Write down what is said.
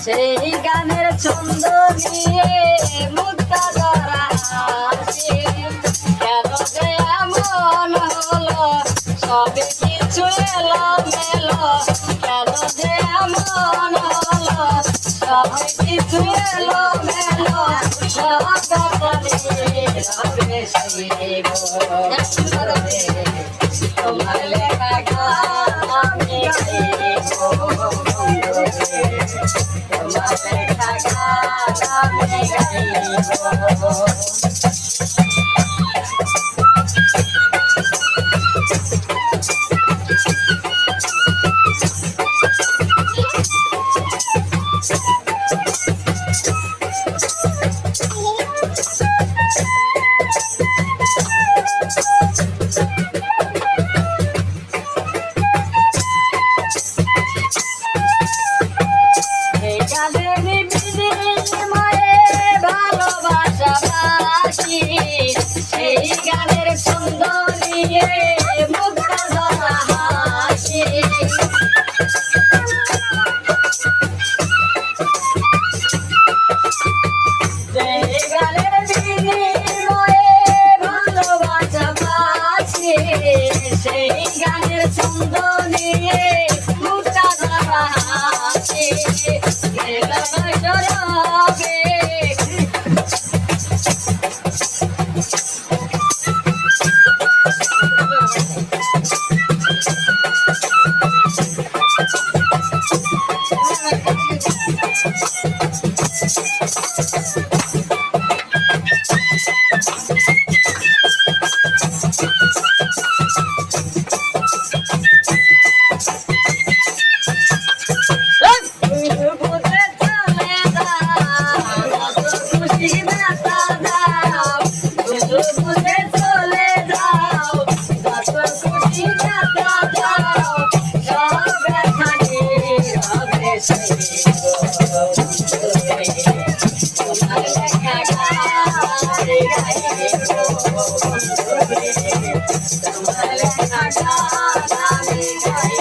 সেই গানের ছন্দ নিয়ে মুক্তা ধরা হাসি কেন যে এমন হলো সবে কিছু এলো মেলো কেন যে এমন হলো সবে কিছু এলো মেলো সব তোমার লেখা গান আমি গাইব তোমার লেখা গান আমি গাইব সেই গানের ছন্দ নিয়ে মুক্তা ধরা হাসি সেই গানের বিনিময়ে ভালোবাসা বাসি সেই গানের ছন্দ নিয়ে মুক্তা ধরা হাসি Bye.